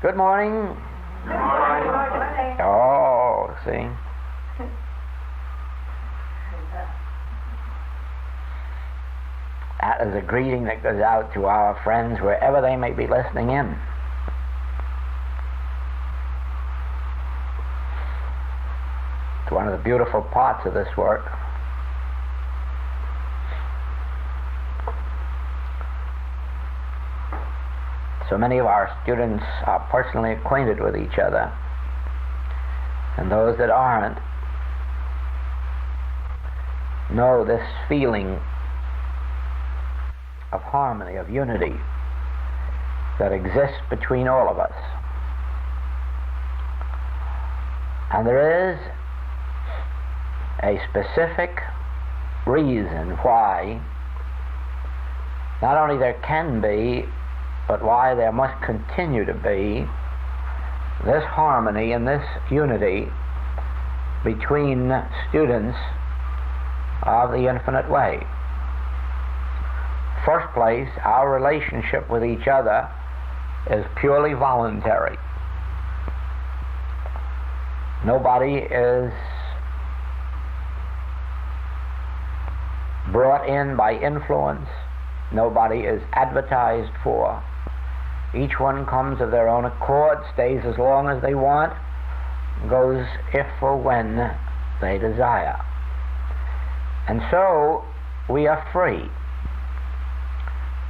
Good morning. Good morning. Oh, see. That is a greeting that goes out to our friends wherever they may be listening in. It's one of the beautiful parts of this work. So many of our students are personally acquainted with each other, and those that aren't know this feeling of harmony, of unity that exists between all of us. And there is a specific reason why not only there can be, but why there must continue to be this harmony and this unity between students of the Infinite Way. First place, our relationship with each other is purely voluntary. Nobody is brought in by influence. Nobody is advertised for. Each one comes of their own accord, stays as long as they want, goes if or when they desire. And so we are free.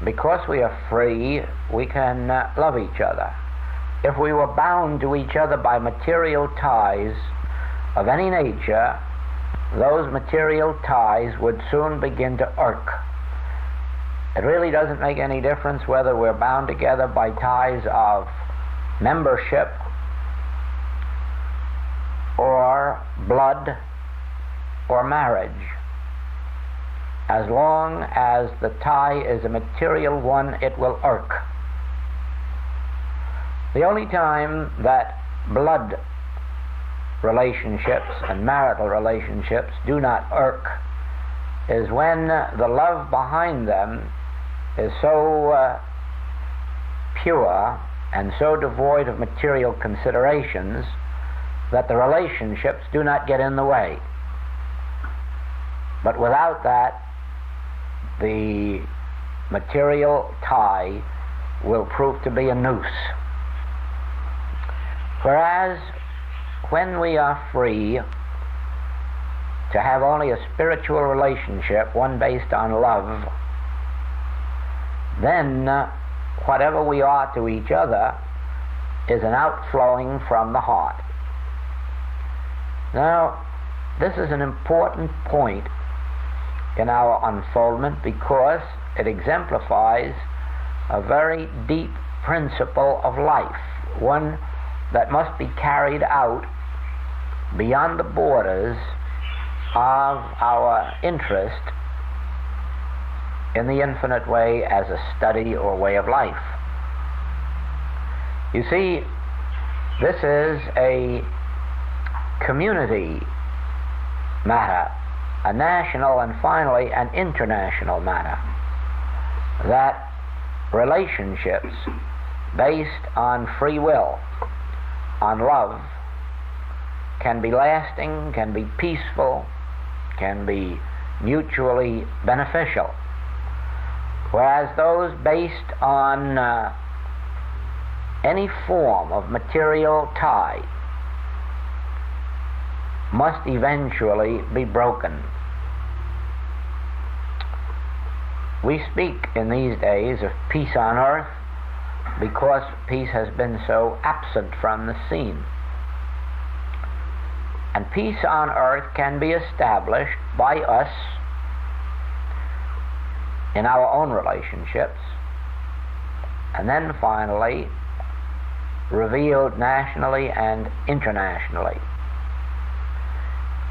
Because we are free, we can love each other. If we were bound to each other by material ties of any nature, those material ties would soon begin to irk. It really doesn't make any difference whether we're bound together by ties of membership or blood or marriage. As long as the tie is a material one, it will irk. The only time that blood relationships and marital relationships do not irk is when the love behind them is so pure and so devoid of material considerations that the relationships do not get in the way. But without that, the material tie will prove to be a noose. Whereas when we are free to have only a spiritual relationship, one based on love, then whatever we are to each other is an outflowing from the heart. Now, this is an important point in our unfoldment because it exemplifies a very deep principle of life, one that must be carried out beyond the borders of our interest in the Infinite Way as a study or way of life. You see, this is a community matter, a national and finally an international matter, that relationships based on free will, on love, can be lasting, can be peaceful, can be mutually beneficial. Whereas those based on any form of material tie must eventually be broken. We speak in these days of peace on earth because peace has been so absent from the scene. And peace on earth can be established by us in our own relationships, and then finally revealed nationally and internationally.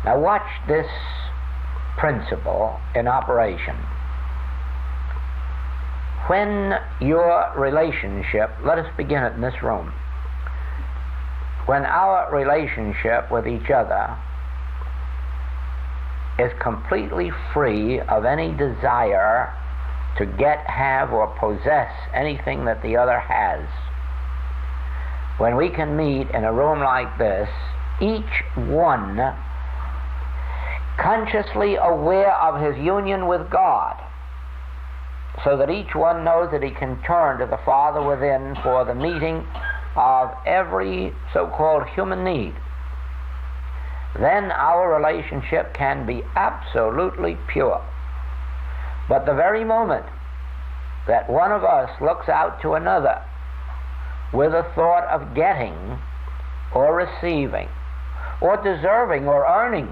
Now watch this principle in operation. When your relationship, let us begin it in this room, when our relationship with each other is completely free of any desire to get, have, or possess anything that the other has, when we can meet in a room like this, each one consciously aware of his union with God, so that each one knows that he can turn to the Father within for the meeting of every so-called human need, then our relationship can be absolutely pure. But the very moment that one of us looks out to another with a thought of getting or receiving or deserving or earning,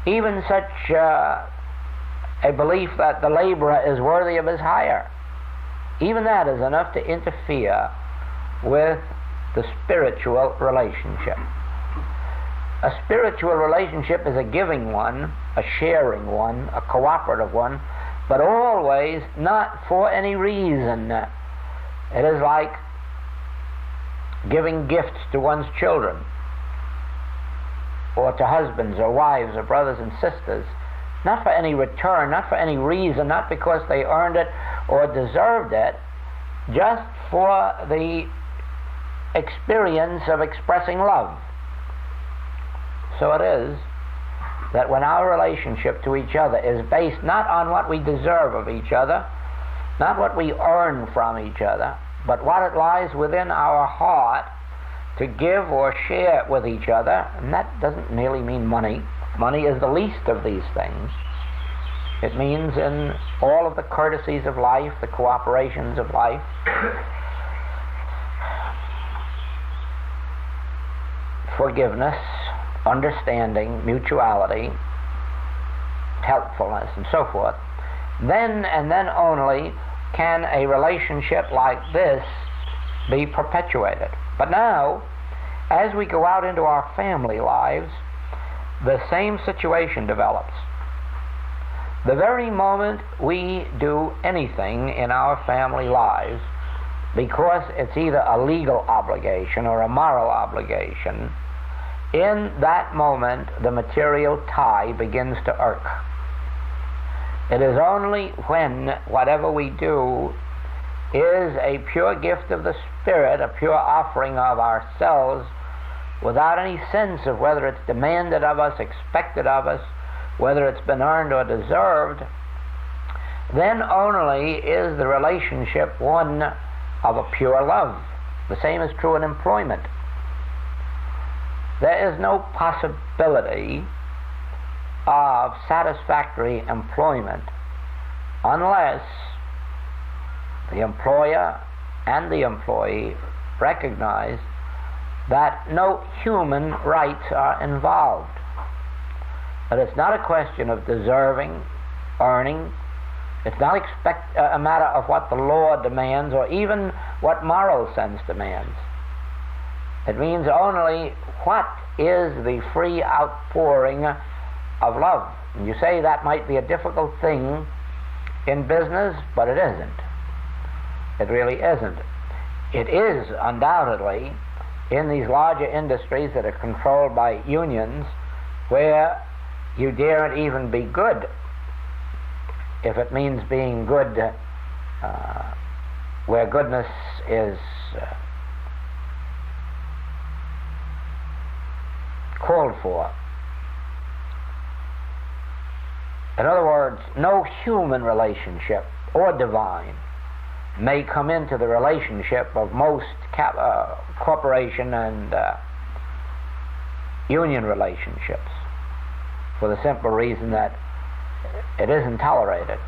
even such a belief that the laborer is worthy of his hire, even that is enough to interfere with the spiritual relationship. A spiritual relationship is a giving one, a sharing one, a cooperative one, but always not for any reason. It is like giving gifts to one's children, or to husbands or wives or brothers and sisters, not for any return, not for any reason, not because they earned it or deserved it, just for the experience of expressing love. So it is that when our relationship to each other is based not on what we deserve of each other, not what we earn from each other, but what it lies within our heart to give or share with each other, and that doesn't merely mean money. Money is the least of these things. It means in all of the courtesies of life, the cooperations of life, forgiveness, understanding, mutuality, helpfulness, and so forth. Then and then only can a relationship like this be perpetuated. But now, as we go out into our family lives, the same situation develops. The very moment we do anything in our family lives, because it's either a legal obligation or a moral obligation, in that moment the material tie begins to irk. It is only when whatever we do is a pure gift of the Spirit, a pure offering of ourselves, without any sense of whether it's demanded of us, expected of us, whether it's been earned or deserved, then only is the relationship one of a pure love. The same is true in employment. There is no possibility of satisfactory employment unless the employer and the employee recognize that no human rights are involved. That it's not a question of deserving, earning. It's not a matter of what the law demands or even what moral sense demands. It means only what is the free outpouring of love. And you say that might be a difficult thing in business, but it isn't. It really isn't. It is undoubtedly in these larger industries that are controlled by unions, where you daren't even be good if it means being good where goodness is called for. In other words, no human relationship or divine may come into the relationship of most corporation and union relationships, for the simple reason that it isn't tolerated,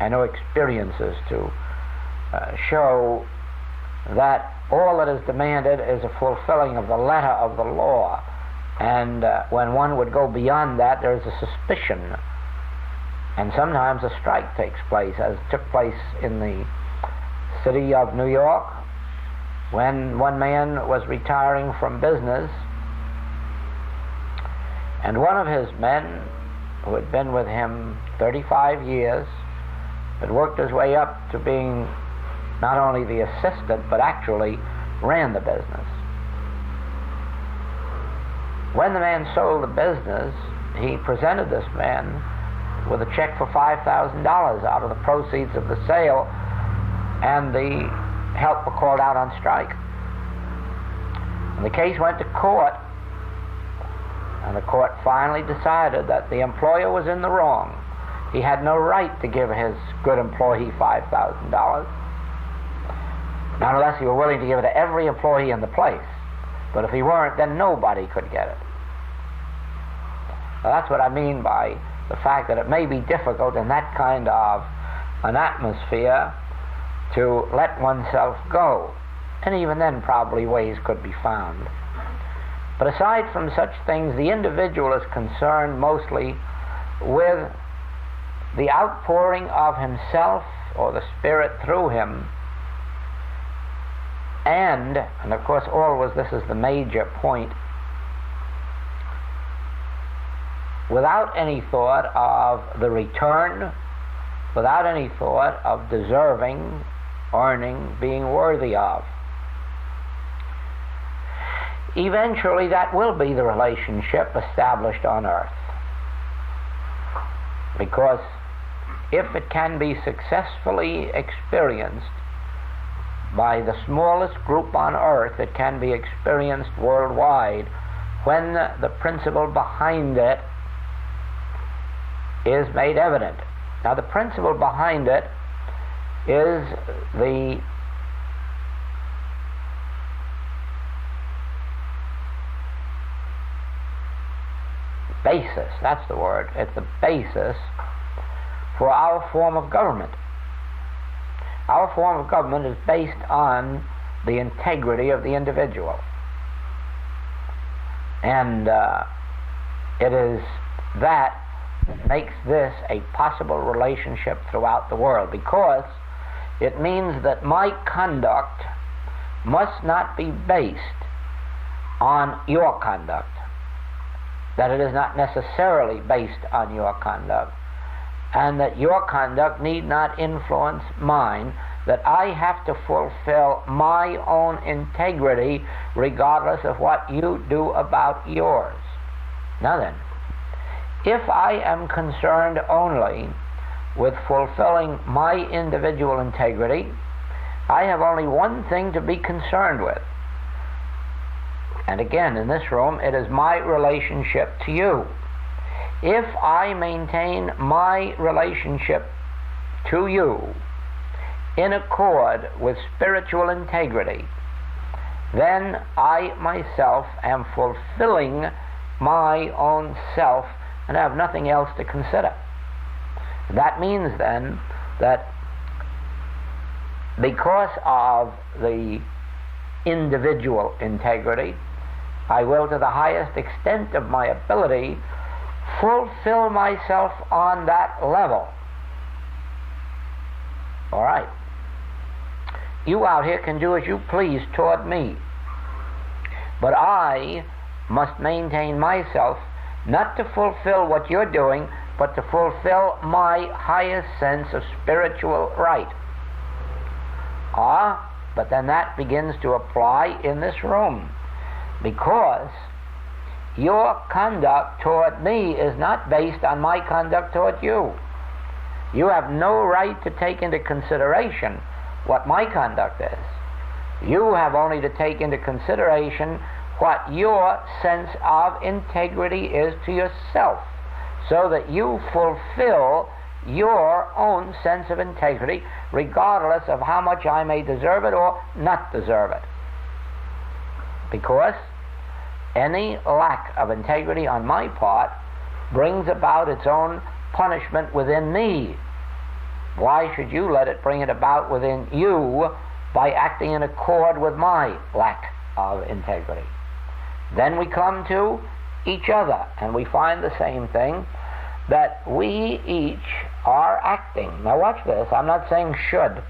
and no experiences to show that all that is demanded is a fulfilling of the letter of the law, and when one would go beyond that, there is a suspicion, and sometimes a strike takes place, as took place in the city of New York, when one man was retiring from business, and one of his men, who had been with him 35 years, had worked his way up to being not only the assistant, but actually ran the business. When the man sold the business, he presented this man with a check for $5,000 out of the proceeds of the sale, and the help were called out on strike. The case went to court, and the court finally decided that the employer was in the wrong. He had no right to give his good employee $5,000, not unless he were willing to give it to every employee in the place. But if he weren't, then nobody could get it. Now, that's what I mean by the fact that it may be difficult in that kind of an atmosphere to let oneself go. And even then, probably ways could be found. But aside from such things, the individual is concerned mostly with the outpouring of himself or the Spirit through him, and of course always this is the major point, without any thought of the return, without any thought of deserving, earning, being worthy of. Eventually that will be the relationship established on earth, because if it can be successfully experienced by the smallest group on earth, it can be experienced worldwide when the principle behind it is made evident. Now, the principle behind it is the basis, that's the word, it's the basis for our form of government. Our form of government is based on the integrity of the individual. And it is that makes this a possible relationship throughout the world, because it means that my conduct must not be based on your conduct, that it is not necessarily based on your conduct, and that your conduct need not influence mine, that I have to fulfill my own integrity regardless of what you do about yours. Now then, if I am concerned only with fulfilling my individual integrity, I have only one thing to be concerned with. And again, in this room, it is my relationship to you. If I maintain my relationship to you in accord with spiritual integrity, then I myself am fulfilling my own self and have nothing else to consider. That means then that because of the individual integrity, I will, to the highest extent of my ability, fulfill myself on that level. All right. You out here can do as you please toward me, but I must maintain myself not to fulfill what you're doing, but to fulfill my highest sense of spiritual right. But then that begins to apply in this room, because your conduct toward me is not based on my conduct toward you. You have no right to take into consideration what my conduct is. You have only to take into consideration what your sense of integrity is to yourself, so that you fulfill your own sense of integrity regardless of how much I may deserve it or not deserve it. Because any lack of integrity on my part brings about its own punishment within me. Why should you let it bring it about within you by acting in accord with my lack of integrity? Then we come to each other, and we find the same thing, that we each are acting. Now watch this, I'm not saying should.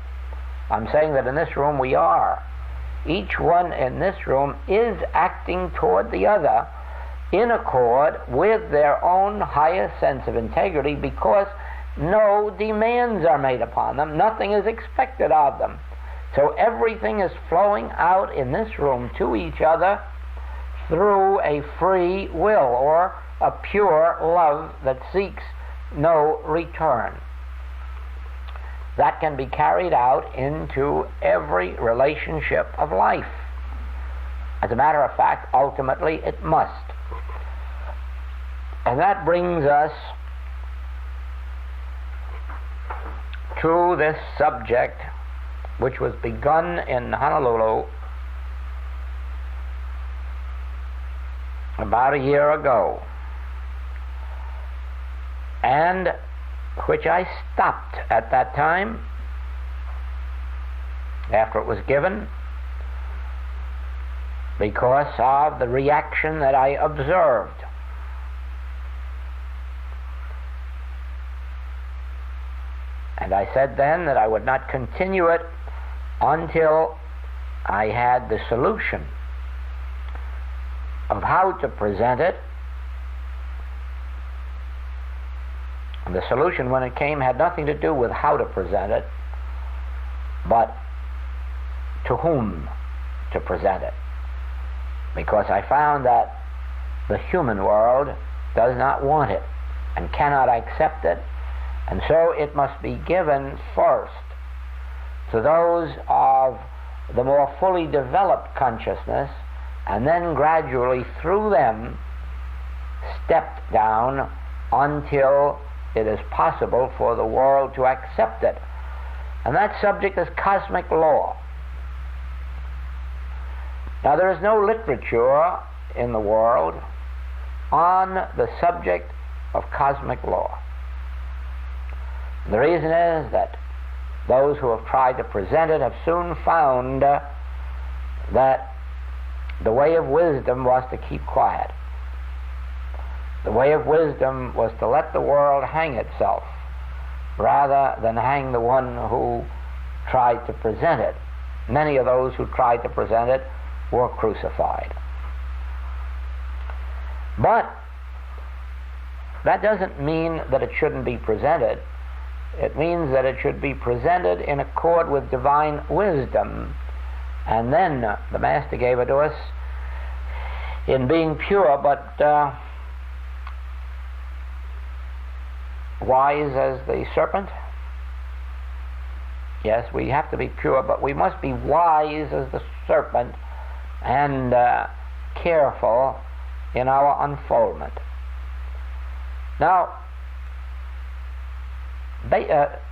I'm saying that in this room we are. Each one in this room is acting toward the other in accord with their own highest sense of integrity, because no demands are made upon them, nothing is expected of them. So everything is flowing out in this room to each other through a free will, or a pure love that seeks no return. That can be carried out into every relationship of life. As a matter of fact, ultimately it must. And that brings us to this subject which was begun in Honolulu about a year ago, and which I stopped at that time after it was given because of the reaction that I observed. And I said then that I would not continue it until I had the solution of how to present it. And the solution, when it came, had nothing to do with how to present it, but to whom to present it. Because I found that the human world does not want it and cannot accept it, and so it must be given first to those of the more fully developed consciousness, and then gradually through them stepped down until it is possible for the world to accept it. And that subject is cosmic law. Now, there is no literature in the world on the subject of cosmic law. The reason is that those who have tried to present it have soon found that the way of wisdom was to keep quiet. The way of wisdom was to let the world hang itself rather than hang the one who tried to present it. Many of those who tried to present it were crucified. But that doesn't mean that it shouldn't be presented. It means that it should be presented in accord with divine wisdom. And then the Master gave it to us in being pure, but wise as the serpent. Yes, we have to be pure, but we must be wise as the serpent and careful in our unfoldment. Now,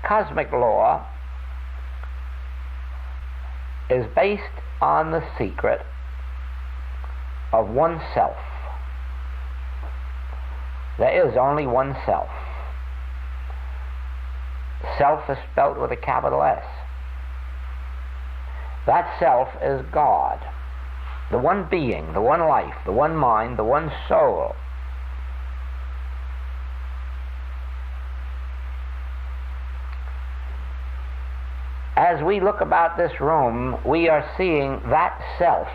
cosmic law is based on the secret of oneself. There is only one self. Self is spelt with a capital S. That self is God, the one being, the one life, the one mind, the one soul. As we look about this room, we are seeing that self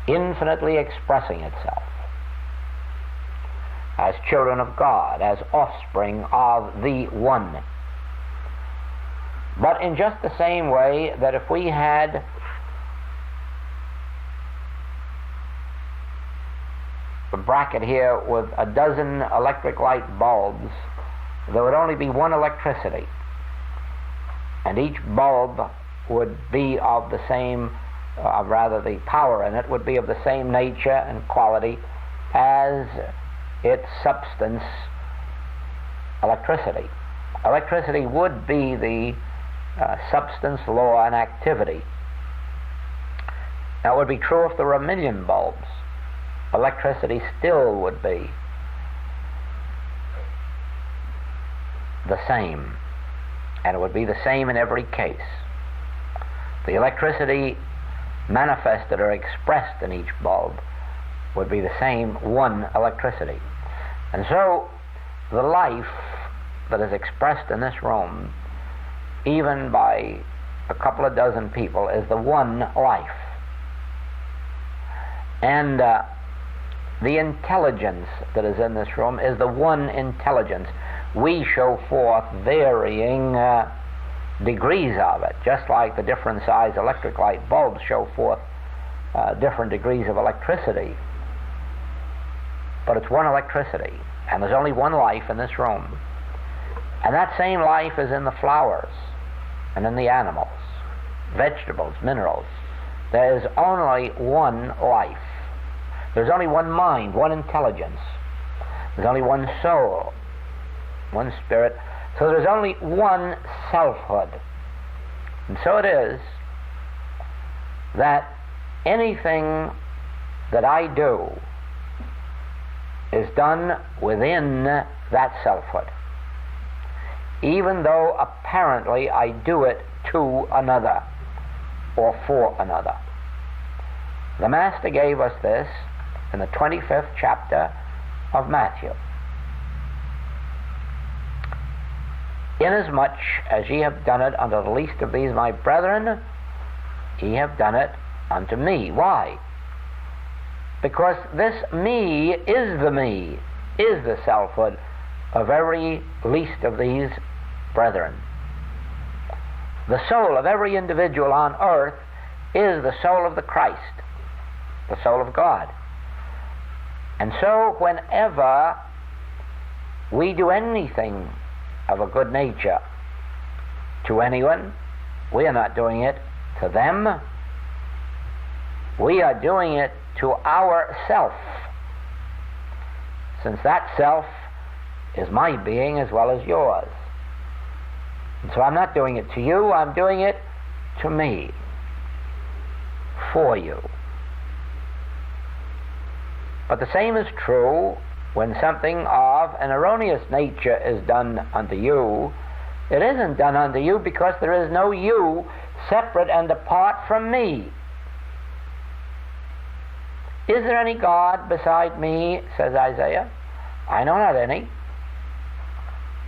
infinitely expressing itself as children of God, as offspring of the One. But in just the same way that if we had a bracket here with a dozen electric light bulbs, there would only be one electricity. And each bulb would be of the same, rather the power in it would be of the same nature and quality as its substance, electricity. Electricity would be the substance, law, and activity. That would be true if there were a million bulbs. Electricity still would be the same. And it would be the same in every case. The electricity manifested or expressed in each bulb would be the same one electricity. And so the life that is expressed in this room, even by a couple of dozen people, is the one life. And the intelligence that is in this room is the one intelligence. We show forth varying degrees of it, just like the different size electric light bulbs show forth different degrees of electricity. But it's one electricity, and there's only one life in this room. And that same life is in the flowers and in the animals, vegetables, minerals, There is only one life. There's only one mind, one intelligence. There's only one soul, one spirit. So there's only one selfhood. And so it is that anything that I do is done within that selfhood, even though apparently I do it to another or for another. The Master gave us this in the 25th chapter of Matthew. Inasmuch as ye have done it unto the least of these my brethren, ye have done it unto me. Why? Because this me, is the selfhood of every least of these brethren. The soul of every individual on earth is the soul of the Christ, the soul of God. And so whenever we do anything of a good nature to anyone, we are not doing it to them. We are doing it to ourself, since that self is my being as well as yours. And so I'm not doing it to you, I'm doing it to me, for you. But the same is true when something of an erroneous nature is done unto you. It isn't done unto you because there is no you separate and apart from me. Is there any God beside me, says Isaiah? I know not any.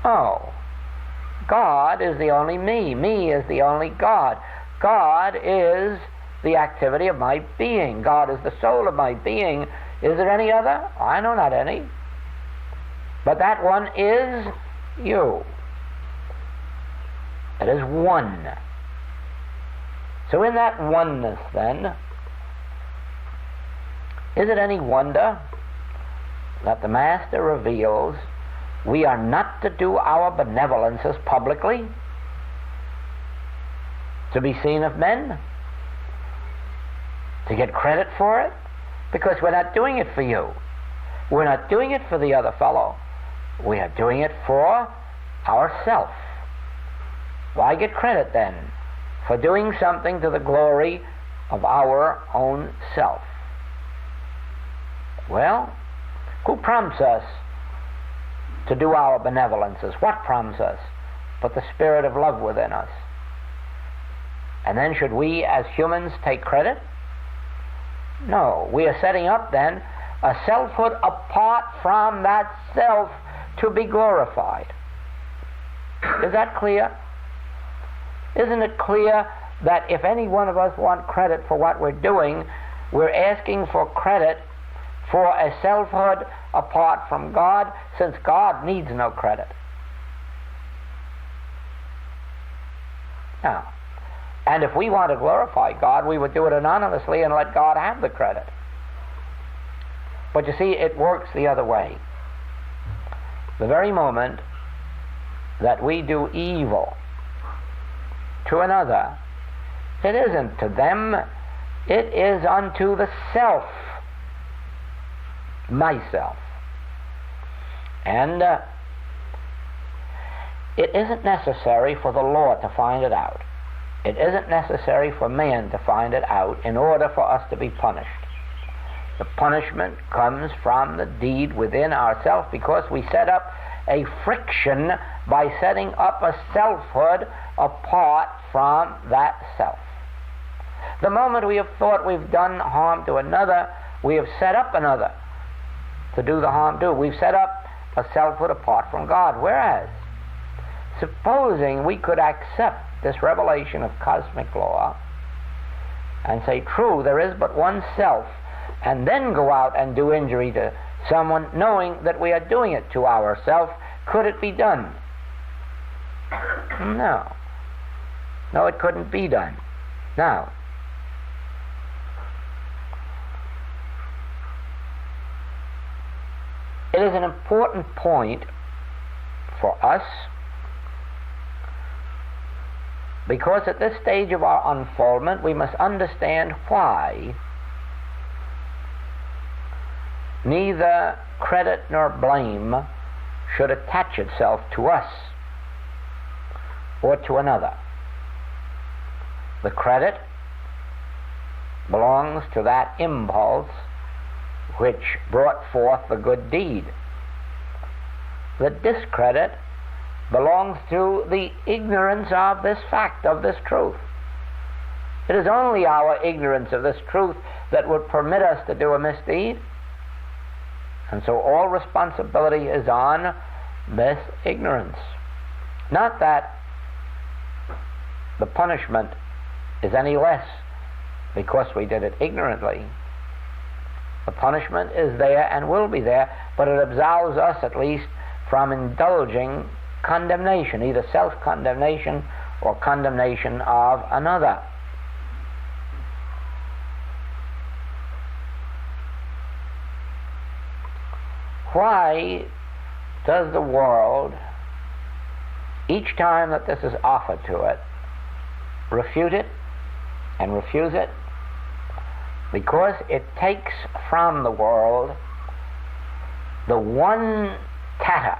Oh, God is the only me. Me is the only God. God is the activity of my being. God is the soul of my being. Is there any other? I know not any. But that one is you. It is one. So in that oneness, then, is it any wonder that the Master reveals we are not to do our benevolences publicly, to be seen of men, to get credit for it? Because we're not doing it for you. We're not doing it for the other fellow. We are doing it for ourself. Why get credit then for doing something to the glory of our own self? Well, who prompts us to do our benevolences? What prompts us but the spirit of love within us? And then should we as humans take credit? No, we are setting up then a selfhood apart from that self to be glorified. Is that clear? Isn't it clear that if any one of us want credit for what we're doing, we're asking for credit for a selfhood apart from God, since God needs no credit? Now, and if we want to glorify God, we would do it anonymously and let God have the credit. But you see, it works the other way. The very moment that we do evil to another, it isn't to them, it is unto the self, myself. And it isn't necessary for the law to find it out. It isn't necessary for man to find it out in order for us to be punished. The punishment comes from the deed within ourselves, because we set up a friction by setting up a selfhood apart from that self. The moment we have thought we've done harm to another, we have set up another to do the harm to. We've set up a selfhood apart from God. Whereas, supposing we could accept this revelation of cosmic law and say, true, there is but one self, and then go out and do injury to someone knowing that we are doing it to ourselves, could it be done? No. No, it couldn't be done. Now, it is an important point for us because at this stage of our unfoldment we must understand why neither credit nor blame should attach itself to us or to another. The credit belongs to that impulse which brought forth the good deed. The discredit belongs to the ignorance of this fact, of this truth. It is only our ignorance of this truth that would permit us to do a misdeed. And so all responsibility is on this ignorance. Not that the punishment is any less because we did it ignorantly. The punishment is there and will be there, but it absolves us at least from indulging condemnation, either self-condemnation or condemnation of another. Why does the world, each time that this is offered to it, refute it and refuse it? Because it takes from the world the one tatter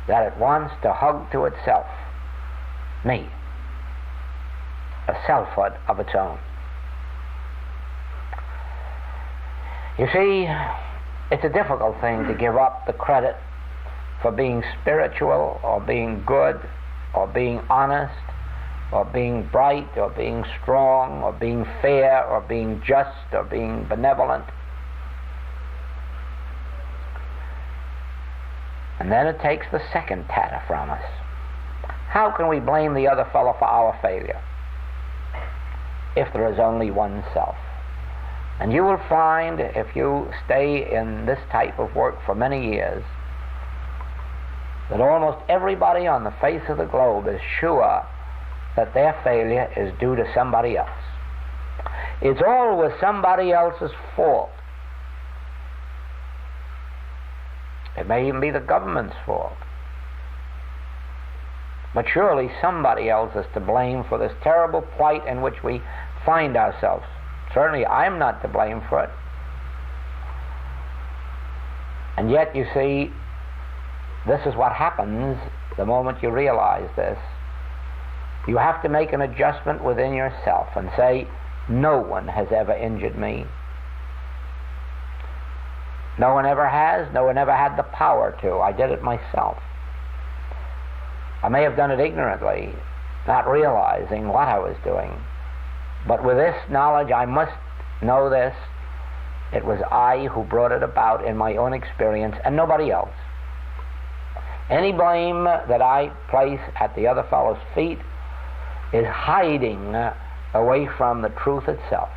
that it wants to hug to itself, me, a selfhood of its own. You see, it's a difficult thing to give up the credit for being spiritual or being good or being honest or being bright or being strong or being fair or being just or being benevolent. And then it takes the second tatter from us. How can we blame the other fellow for our failure if there is only one self? And you will find, if you stay in this type of work for many years, that almost everybody on the face of the globe is sure that their failure is due to somebody else. It's always somebody else's fault. It may even be the government's fault. But surely somebody else is to blame for this terrible plight in which we find ourselves. Certainly I'm not to blame for it. And yet, you see, this is what happens the moment you realize this. You have to make an adjustment within yourself and say, no one has ever injured me. No one ever has. No one ever had the power to. I did it myself. I may have done it ignorantly, not realizing what I was doing. But with this knowledge, I must know this. It was I who brought it about in my own experience and nobody else. Any blame that I place at the other fellow's feet is hiding away from the truth itself.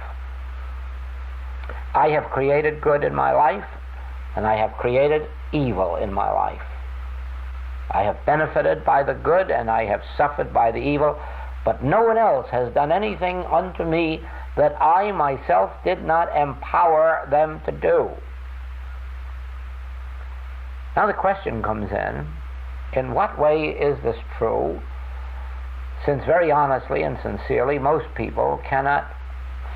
I have created good in my life, and I have created evil in my life. I have benefited by the good, and I have suffered by the evil, but no one else has done anything unto me that I myself did not empower them to do. Now the question comes in what way is this true? Since very honestly and sincerely, most people cannot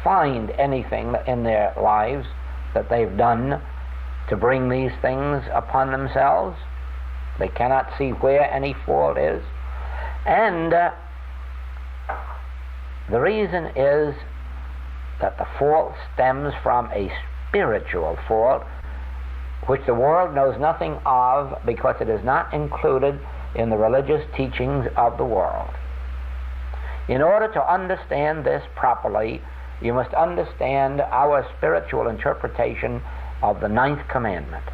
find anything in their lives that they've done to bring these things upon themselves. They cannot see where any fault is. And the reason is that the fault stems from a spiritual fault which the world knows nothing of because it is not included in the religious teachings of the world. In order to understand this properly, you must understand our spiritual interpretation of the 9th commandment.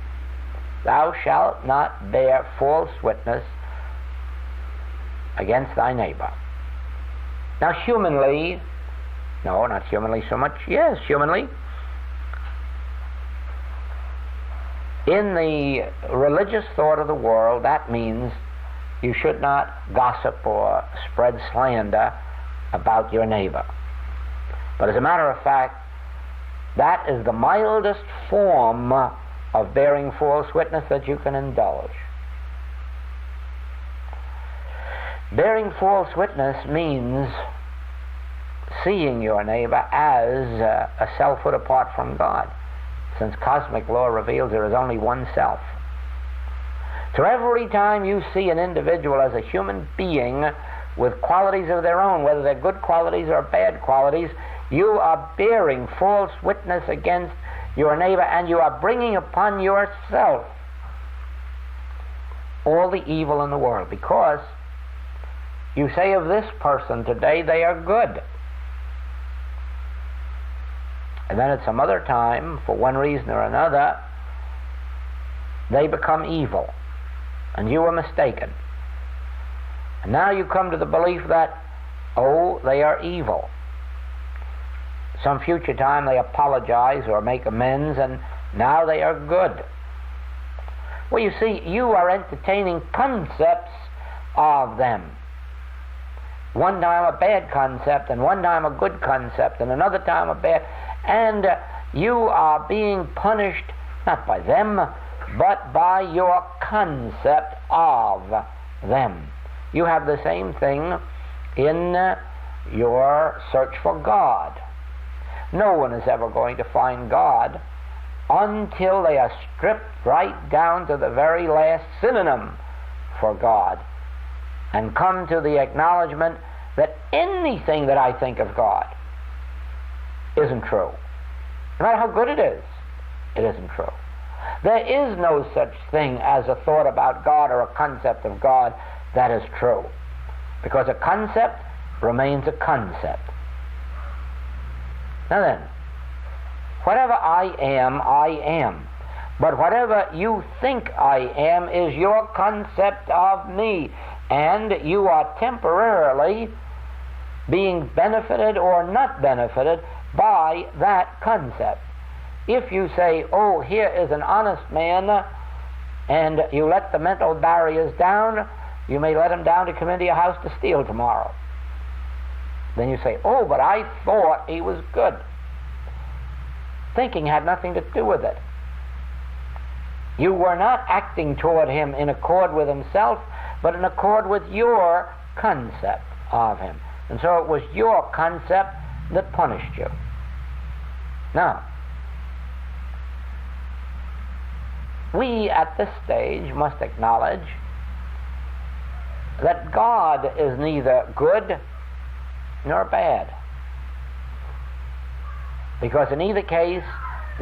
Thou shalt not bear false witness against thy neighbor. Now humanly, no, not humanly so much, yes, humanly, in the religious thought of the world, that means you should not gossip or spread slander about your neighbor. But as a matter of fact, that is the mildest form of bearing false witness that you can indulge. Bearing false witness means seeing your neighbor as a selfhood apart from God, since cosmic law reveals there is only one self. So every time you see an individual as a human being with qualities of their own, whether they're good qualities or bad qualities, you are bearing false witness against your neighbor, and you are bringing upon yourself all the evil in the world, because you say of this person today they are good, and then at some other time, for one reason or another, they become evil, and you were mistaken. And now you come to the belief that, oh, they are evil. Some future time they apologize or make amends, and now they are good. Well, you see, you are entertaining concepts of them. One time a bad concept, and one time a good concept, and another time a bad, and you are being punished not by them, but by your concept of them. You have the same thing in your search for God. No one is ever going to find God until they are stripped right down to the very last synonym for God and come to the acknowledgement that anything that I think of God isn't true. No matter how good it isn't true. There is no such thing as a thought about God or a concept of God that is true, because a concept remains a concept. Now then, whatever I am. But whatever you think I am is your concept of me, and you are temporarily being benefited or not benefited by that concept. If you say, oh, here is an honest man, and you let the mental barriers down, you may let him down to come into your house to steal tomorrow. Then you say, oh, but I thought he was good. Thinking had nothing to do with it. You were not acting toward him in accord with himself, but in accord with your concept of him. And so it was your concept that punished you. Now, we at this stage must acknowledge that God is neither good nor bad, because in either case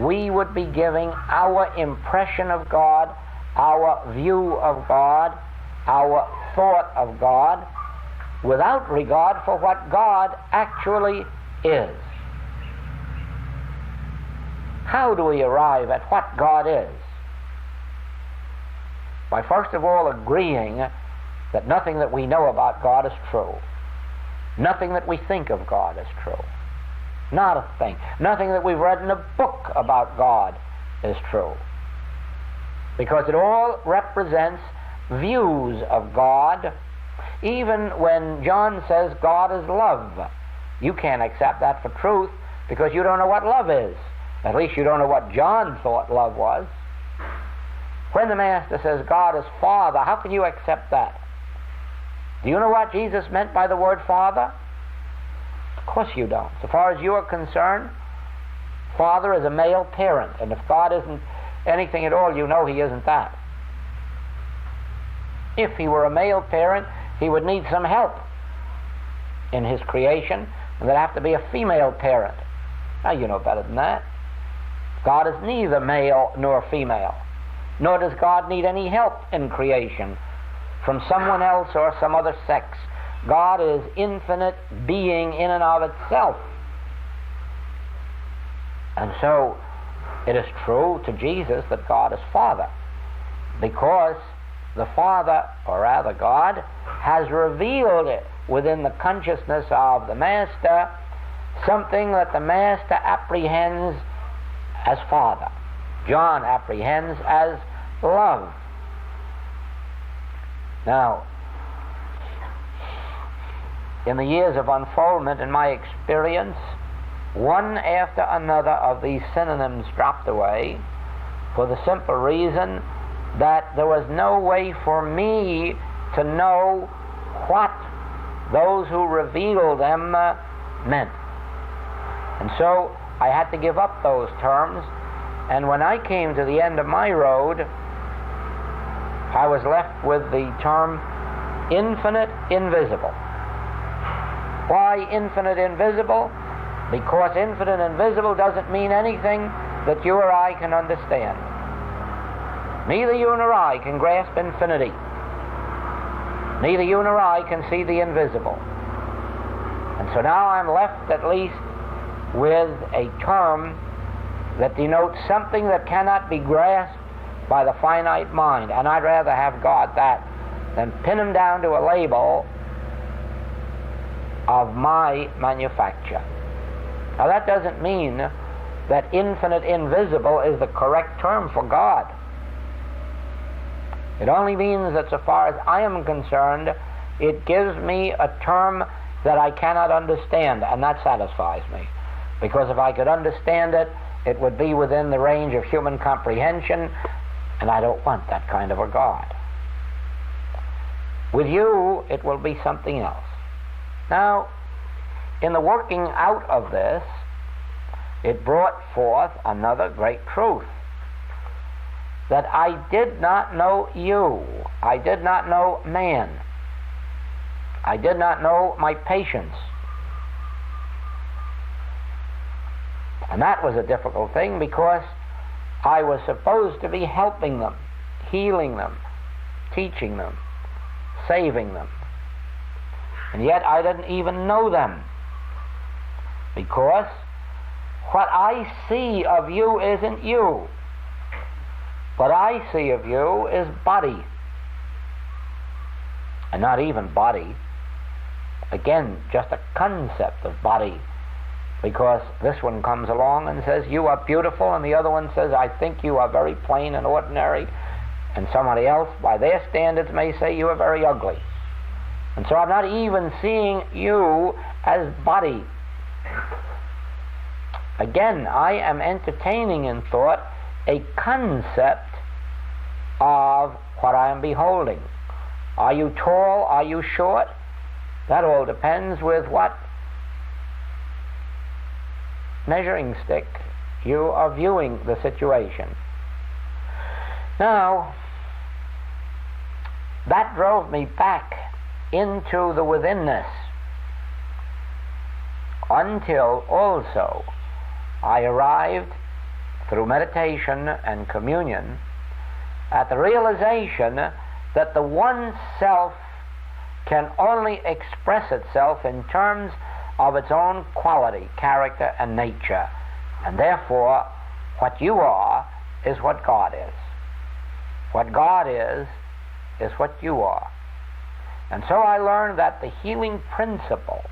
we would be giving our impression of God, our view of God, our thought of God, without regard for what God actually is. How do we arrive at what God is? By first of all agreeing that nothing that we know about God is true. Nothing that we think of God is true. Not a thing. Nothing that we've read in a book about God is true. Because it all represents views of God. Even when John says God is love, you can't accept that for truth because you don't know what love is. At least you don't know what John thought love was. When the Master says God is Father, how can you accept that? Do you know what Jesus meant by the word Father? Of course you don't. So far as you are concerned, Father is a male parent, and if God isn't anything at all, you know he isn't that. If he were a male parent, he would need some help in his creation, and there'd have to be a female parent. Now you know better than that. God is neither male nor female, nor does God need any help in creation from someone else or some other sex. God is infinite being in and of itself. And so it is true to Jesus that God is Father, because the Father, or rather God, has revealed it within the consciousness of the Master, something that the Master apprehends as Father. John apprehends as love. Now, in the years of unfoldment, in my experience, one after another of these synonyms dropped away for the simple reason that there was no way for me to know what those who revealed them meant. And so I had to give up those terms, and when I came to the end of my road, I was left with the term infinite invisible. Why infinite invisible? Because infinite invisible doesn't mean anything that you or I can understand. Neither you nor I can grasp infinity. Neither you nor I can see the invisible. And so now I'm left at least with a term that denotes something that cannot be grasped by the finite mind. And I'd rather have God that than pin him down to a label of my manufacture. Now that doesn't mean that infinite invisible is the correct term for God. It only means that so far as I am concerned, it gives me a term that I cannot understand, and that satisfies me. Because if I could understand it, it would be within the range of human comprehension, and I don't want that kind of a God. With you, it will be something else. Now, in the working out of this, it brought forth another great truth. That I did not know you. I did not know man. I did not know my patients. And that was a difficult thing because I was supposed to be helping them, healing them, teaching them, saving them. And yet I didn't even know them, because what I see of you isn't you. What I see of you is body. And not even body. Again, just a concept of body. Because this one comes along and says, you are beautiful, and the other one says, I think you are very plain and ordinary. And somebody else, by their standards, may say you are very ugly. And so I'm not even seeing you as body. Again, I am entertaining in thought a concept of what I am beholding. Are you tall? Are you short? That all depends with what measuring stick you are viewing the situation. Now, that drove me back into the withinness until also I arrived through meditation and communion at the realization that the one self can only express itself in terms of its own quality, character, and nature. And therefore, what you are is what God is. What God is what you are. And so I learned that the healing principle,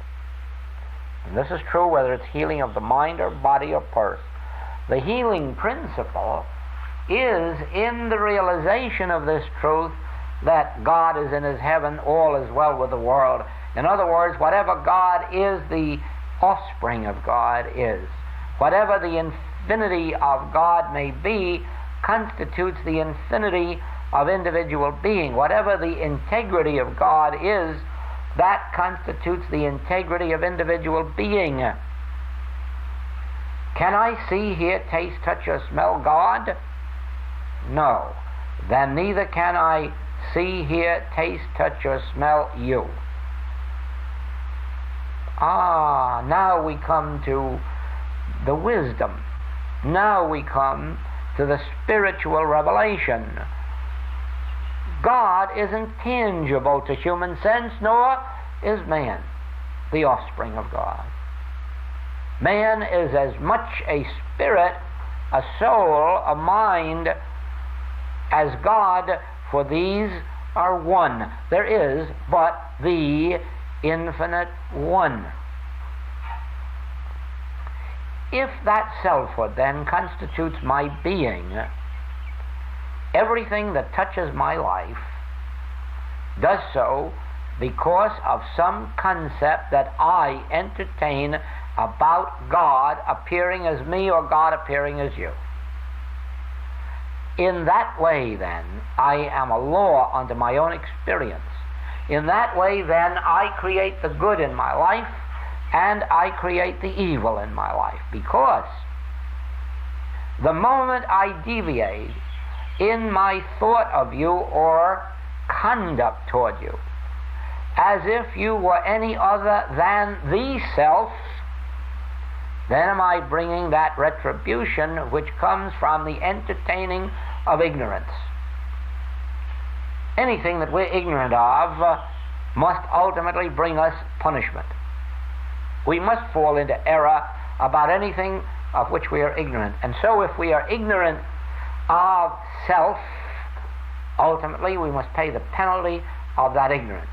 and this is true whether it's healing of the mind or body or purse, the healing principle is in the realization of this truth that God is in his heaven, all is well with the world. In other words, whatever God is, the offspring of God is. Whatever the infinity of God may be, constitutes the infinity of individual being. Whatever the integrity of God is, that constitutes the integrity of individual being. Can I see, hear, taste, touch, or smell God? No. Then neither can I see, hear, taste, touch, or smell you. Now we come to the wisdom. Now we come to the spiritual revelation. God isn't tangible to human sense, nor is man, the offspring of God. Man is as much a spirit, a soul, a mind, as God, for these are one. There is but the infinite one. If that selfhood then constitutes my being, everything that touches my life does so because of some concept that I entertain about God appearing as me or God appearing as you. In that way, then, I am a law unto my own experience. In that way, then, I create the good in my life and I create the evil in my life, because the moment I deviate in my thought of you or conduct toward you, as if you were any other than the self, then am I bringing that retribution which comes from the entertaining of ignorance. Anything that we're ignorant of must ultimately bring us punishment. We must fall into error about anything of which we are ignorant. And so if we are ignorant of self, ultimately we must pay the penalty of that ignorance.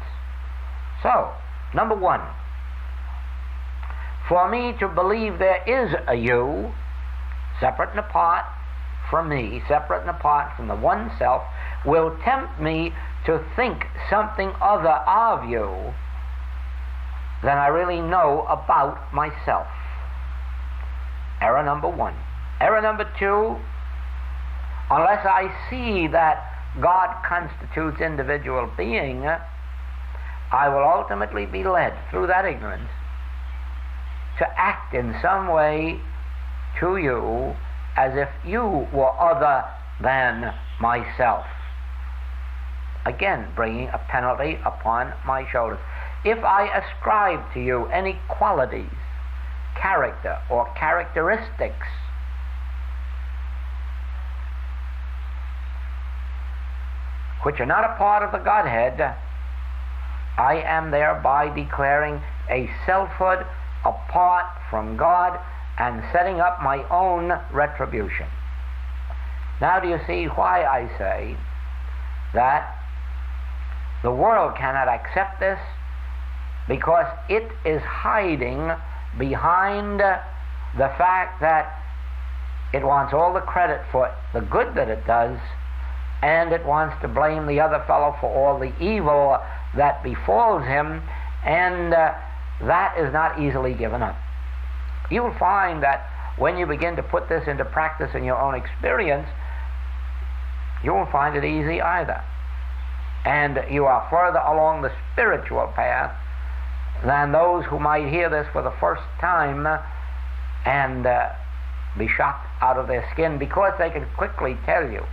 So, number one, for me to believe there is a you, separate and apart from me, separate and apart from the one self, will tempt me to think something other of you than I really know about myself. Error number one. Error number two, unless I see that God constitutes individual being, I will ultimately be led through that ignorance to act in some way to you as if you were other than myself. Again, bringing a penalty upon my shoulders. If I ascribe to you any qualities, character, or characteristics which are not a part of the Godhead, I am thereby declaring a selfhood apart from God and setting up my own retribution. Now do you see why I say that the world cannot accept this? Because it is hiding behind the fact that it wants all the credit for the good that it does, and it wants to blame the other fellow for all the evil that befalls him, and that is not easily given up. You will find that when you begin to put this into practice in your own experience, you won't find it easy either. And you are further along the spiritual path than those who might hear this for the first time and be shocked out of their skin, because they can quickly tell you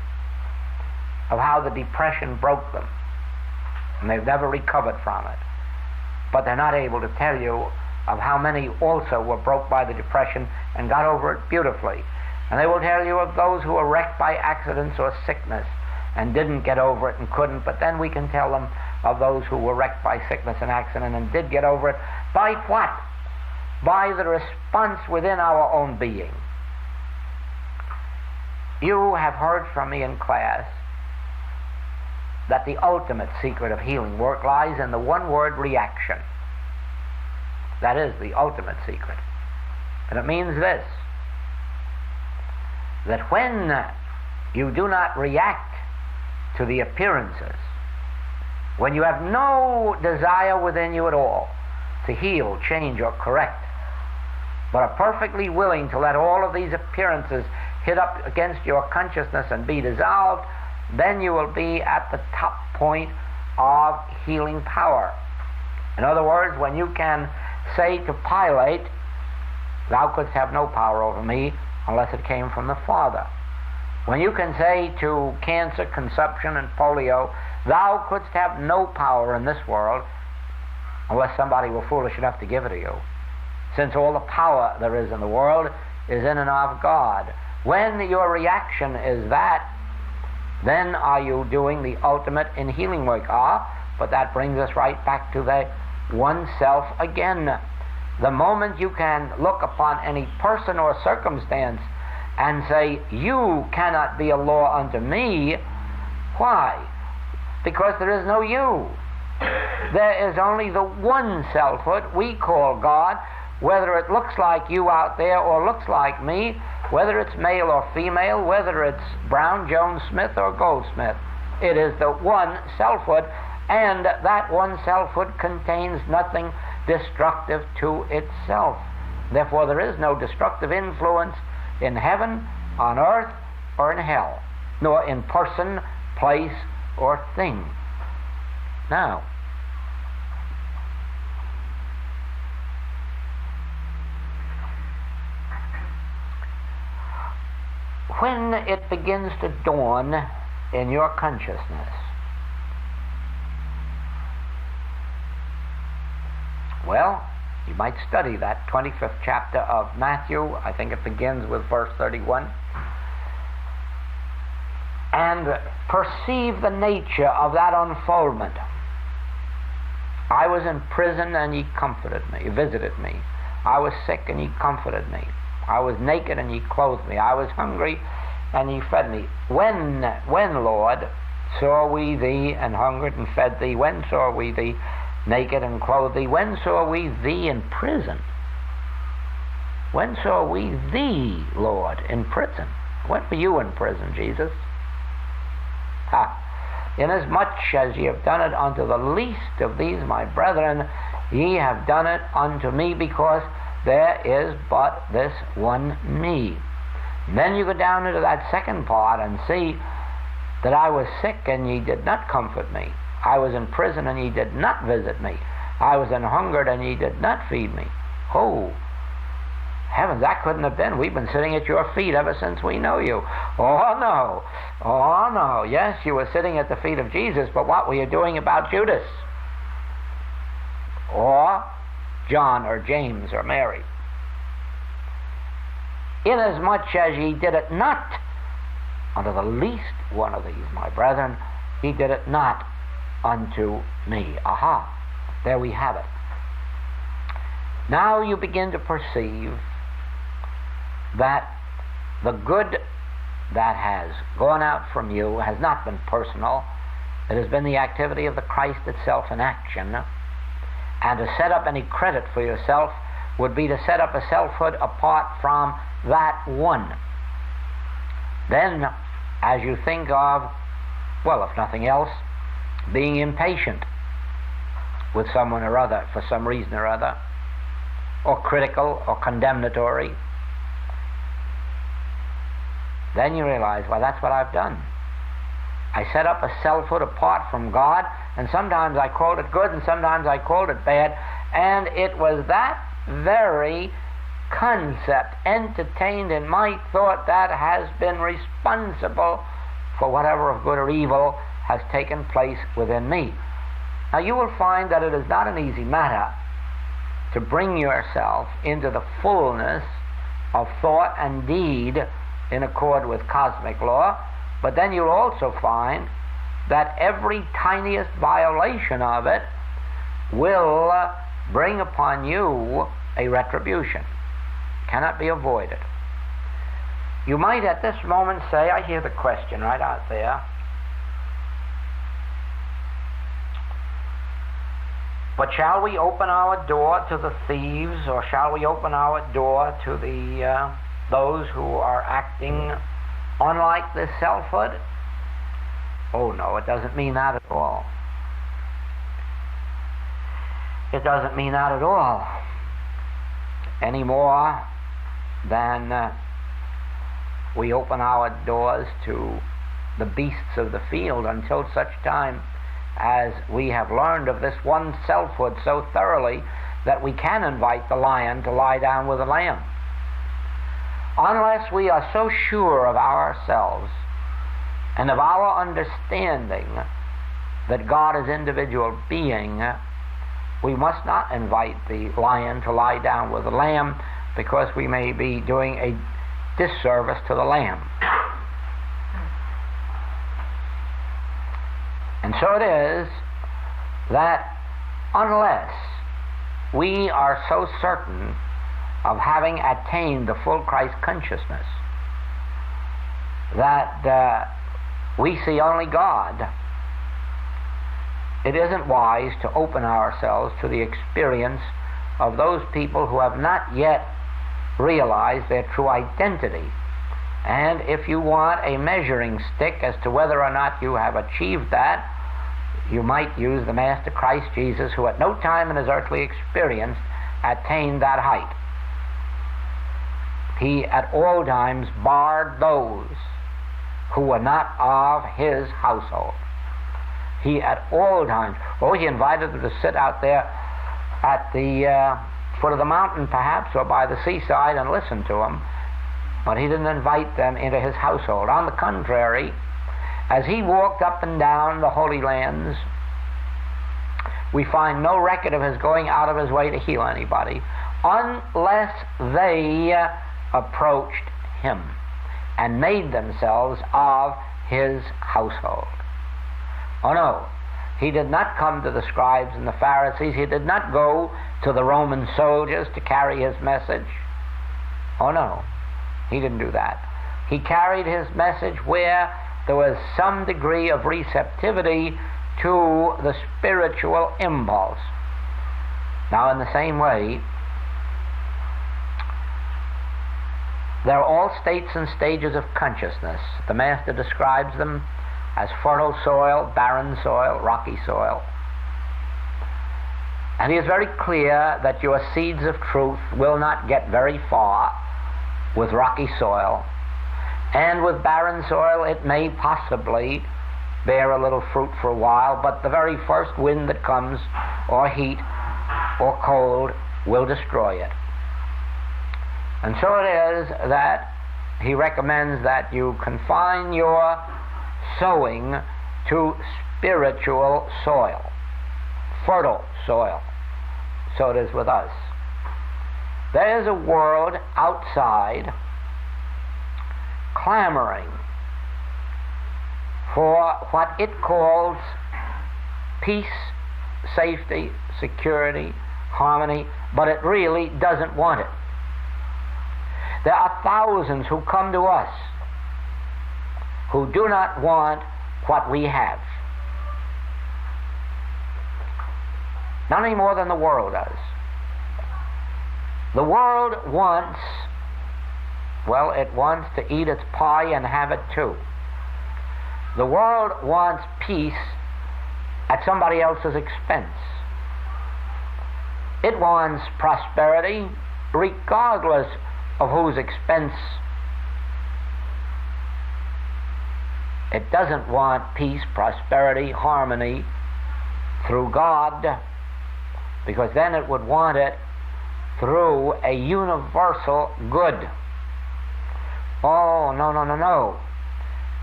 of how the depression broke them and they've never recovered from it. But they're not able to tell you of how many also were broke by the depression and got over it beautifully. And they will tell you of those who were wrecked by accidents or sickness and didn't get over it and couldn't, but then we can tell them of those who were wrecked by sickness and accident and did get over it. By what? By the response within our own being. You have heard from me in class that the ultimate secret of healing work lies in the one word reaction. That is the ultimate secret. And it means this, that when you do not react to the appearances, when you have no desire within you at all to heal, change, or correct, but are perfectly willing to let all of these appearances hit up against your consciousness and be dissolved, then you will be at the top point of healing power. In other words, when you can say to Pilate, "Thou couldst have no power over me unless it came from the Father." When you can say to cancer, consumption, and polio, "Thou couldst have no power in this world unless somebody were foolish enough to give it to you, since all the power there is in the world is in and of God." When your reaction is that, then are you doing the ultimate in healing work? But that brings us right back to the one self again. The moment you can look upon any person or circumstance and say, "You cannot be a law unto me," why? Because there is no you. There is only the one selfhood we call God, whether it looks like you out there or looks like me, whether it's male or female, whether it's Brown, Jones, Smith, or Goldsmith. It is the one selfhood, and that one selfhood contains nothing destructive to itself. Therefore, there is no destructive influence in heaven, on earth, or in hell, nor in person, place, or thing. Now, when it begins to dawn in your consciousness, well, you might study that 25th chapter of Matthew. I think it begins with verse 31. And perceive the nature of that unfoldment. I was in prison and ye comforted me, visited me. I was sick and ye comforted me. I was naked and ye clothed me. I was hungry and ye fed me. When, Lord, saw we thee and hungered and fed thee? When saw we thee naked and clothed thee? When saw we thee in prison? When saw we thee, Lord, in prison? When were you in prison, Jesus? Inasmuch as ye have done it unto the least of these my brethren, ye have done it unto me, because there is but this one me. And then you go down into that second part and see that I was sick and ye did not comfort me. I was in prison and ye did not visit me. I was an hungered and ye did not feed me. Oh, heavens, that couldn't have been. We've been sitting at your feet ever since we know you. Oh, no. Oh, no. Yes, you were sitting at the feet of Jesus, but what were you doing about Judas? Or John or James or Mary? Inasmuch as ye did it not unto the least one of these, my brethren, ye did it not unto me. Aha. There we have it. Now you begin to perceive that the good that has gone out from you has not been personal. It has been the activity of the Christ itself in action. And to set up any credit for yourself would be to set up a selfhood apart from that one. Then, as you think of, well, if nothing else, being impatient with someone or other for some reason or other, or critical or condemnatory, then you realize, well, that's what I've done. I set up a selfhood apart from God, and sometimes I called it good and sometimes I called it bad, and it was that very concept entertained in my thought that has been responsible for whatever of good or evil has taken place within me. Now you will find that it is not an easy matter to bring yourself into the fullness of thought and deed in accord with cosmic law, but then you'll also find that every tiniest violation of it will bring upon you a retribution. Cannot be avoided. You might at this moment say, I hear the question right out there, but shall we open our door to the thieves, or shall we open our door to those who are acting unlike this selfhood? Oh no, it doesn't mean that at all. It doesn't mean that at all. Any more than we open our doors to the beasts of the field until such time as we have learned of this one selfhood so thoroughly that we can invite the lion to lie down with the lamb. Unless we are so sure of ourselves and of our understanding that God is individual being, we must not invite the lion to lie down with the lamb, because we may be doing a disservice to the lamb. And so it is that unless we are so certain of having attained the full Christ consciousness that we see only God, it isn't wise to open ourselves to the experience of those people who have not yet realized their true identity. And if you want a measuring stick as to whether or not you have achieved that, you might use the Master Christ Jesus, who at no time in his earthly experience attained that height. He at all times barred those who were not of his household. He at all times, he invited them to sit out there at the foot of the mountain perhaps, or by the seaside, and listen to him. but he didn't invite them into his household. On the contrary, as he walked up and down the Holy Lands, we find no record of his going out of his way to heal anybody unless they approached him and made themselves of his household. Oh no, he did not come to the scribes and the Pharisees. He did not go to the Roman soldiers to carry his message. Oh no, he didn't do that. He carried his message where there was some degree of receptivity to the spiritual impulse. Now, in the same way, there are all states and stages of consciousness. The Master describes them as fertile soil, barren soil, rocky soil. And he is very clear that your seeds of truth will not get very far with rocky soil. And with barren soil, it may possibly bear a little fruit for a while, but the very first wind that comes, or heat, or cold, will destroy it. And so it is that he recommends that you confine your sowing to spiritual soil, fertile soil. So it is with us. There is a world outside clamoring for what it calls peace, safety, security, harmony, but it really doesn't want it. There are thousands who come to us who do not want what we have. Not any more than the world does. The world wants, well, it wants to eat its pie and have it too. The world wants peace at somebody else's expense. It wants prosperity regardless of whose expense. It doesn't want peace, prosperity, harmony through God, because then it would want it through a universal good. Oh, no, no, no, no.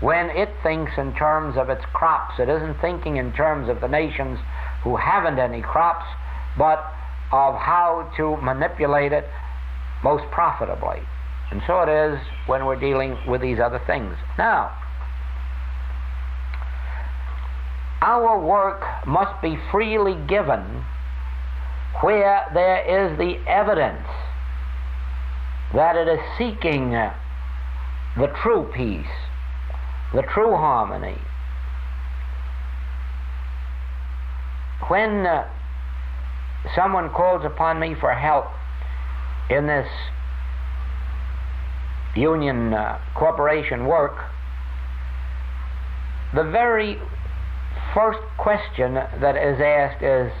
When it thinks in terms of its crops, it isn't thinking in terms of the nations who haven't any crops, but of how to manipulate it most profitably. And so it is when we're dealing with these other things. Now, our work must be freely given where there is the evidence that it is seeking the true peace, the true harmony. When someone calls upon me for help in this union corporation work, the very first question that is asked is,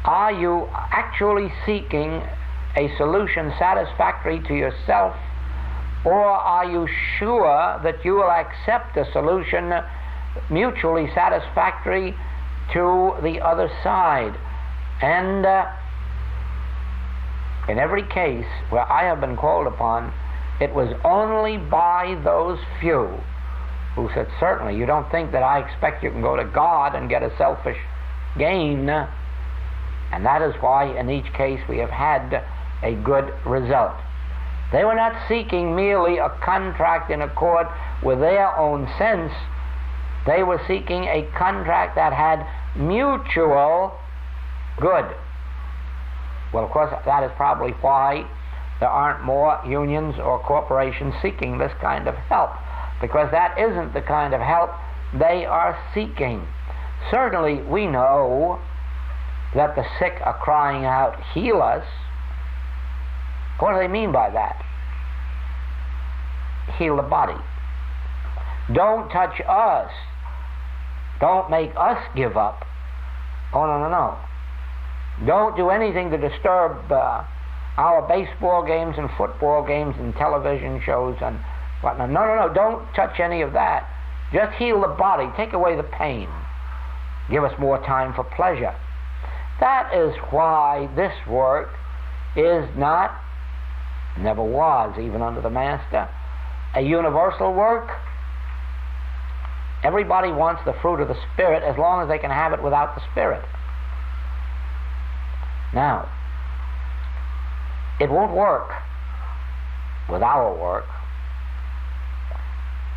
are you actually seeking a solution satisfactory to yourself, or are you sure that you will accept a solution mutually satisfactory to the other side? And in every case where I have been called upon, it was only by those few who said, certainly, you don't think that I expect you can go to God and get a selfish gain. And that is why in each case we have had a good result. They were not seeking merely a contract in accord with their own sense. They were seeking a contract that had mutual good. Well, of course, that is probably why there aren't more unions or corporations seeking this kind of help, because that isn't the kind of help they are seeking. Certainly, we know that the sick are crying out, heal us. What do they mean by that? Heal the body. Don't touch us. Don't make us give up. Oh, no, no, no. Don't do anything to disturb our baseball games and football games and television shows and whatnot. No, no, no. Don't touch any of that. Just heal the body. Take away the pain. Give us more time for pleasure. That is why this work is not Never was, even under the Master, a universal work. Everybody wants the fruit of the Spirit as long as they can have it without the Spirit. Now, it won't work with our work.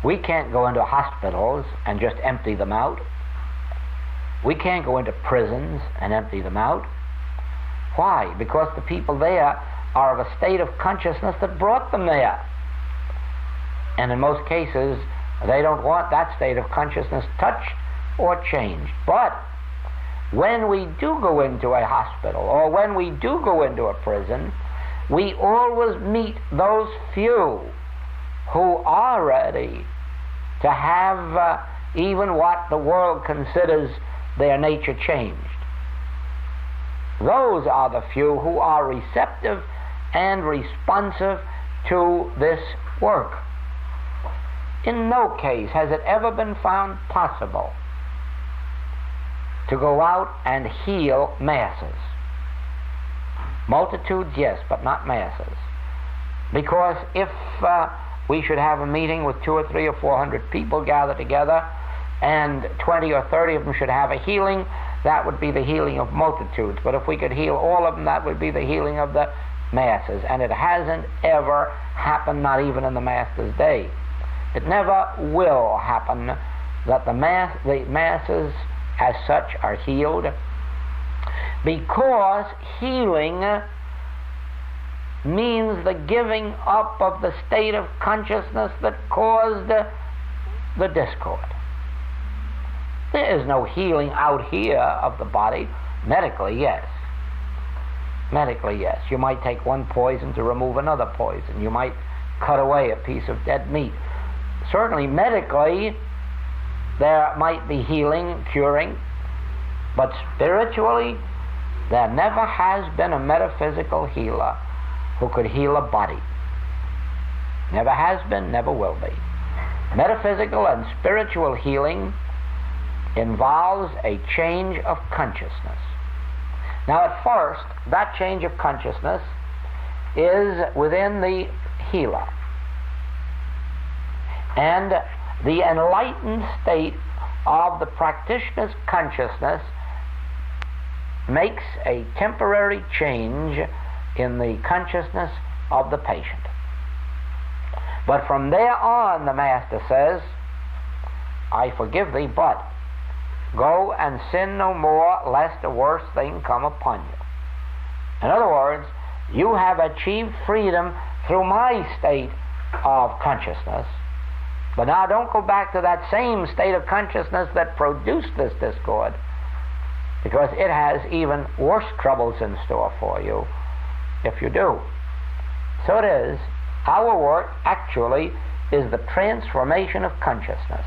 We can't go into hospitals and just empty them out. We can't go into prisons and empty them out. Why? Because the people there are of a state of consciousness that brought them there. And in most cases, they don't want that state of consciousness touched or changed. But when we do go into a hospital, or when we do go into a prison, we always meet those few who are ready to have even what the world considers their nature changed. Those are the few who are receptive and responsive to this work. In no case has it ever been found possible to go out and heal masses. Multitudes, yes, but not masses. Because if we should have a meeting with 200 or 300 or 400 people gathered together, and 20 or 30 of them should have a healing, that would be the healing of multitudes. But if we could heal all of them, that would be the healing of the masses. And it hasn't ever happened, not even in the Master's day. It never will happen that the masses as such are healed, because healing means the giving up of the state of consciousness that caused the discord. There is no healing out here of the body. Medically, yes. Medically, yes. You might take one poison to remove another poison. You might cut away a piece of dead meat. Certainly, medically, there might be healing, curing, but spiritually, there never has been a metaphysical healer who could heal a body. Never has been, never will be. Metaphysical and spiritual healing involves a change of consciousness. Now, at first, that change of consciousness is within the healer. And the enlightened state of the practitioner's consciousness makes a temporary change in the consciousness of the patient. But from there on, the Master says, I forgive thee, but go and sin no more, lest a worse thing come upon you. In other words, you have achieved freedom through my state of consciousness, but now don't go back to that same state of consciousness that produced this discord, because it has even worse troubles in store for you if you do. So it is, our work actually is the transformation of consciousness.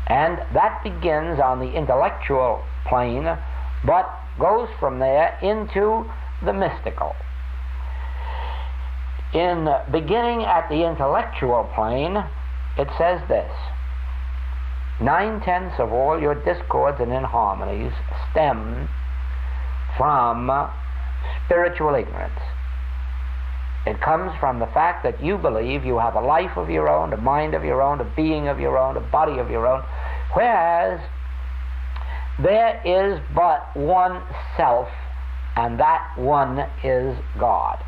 And that begins on the intellectual plane, but goes from there into the mystical. In beginning at the intellectual plane, it says this: 9/10 of all your discords and inharmonies stem from spiritual ignorance. It comes from the fact that you believe you have a life of your own, a mind of your own, a being of your own, a body of your own, whereas there is but one self, and that one is God.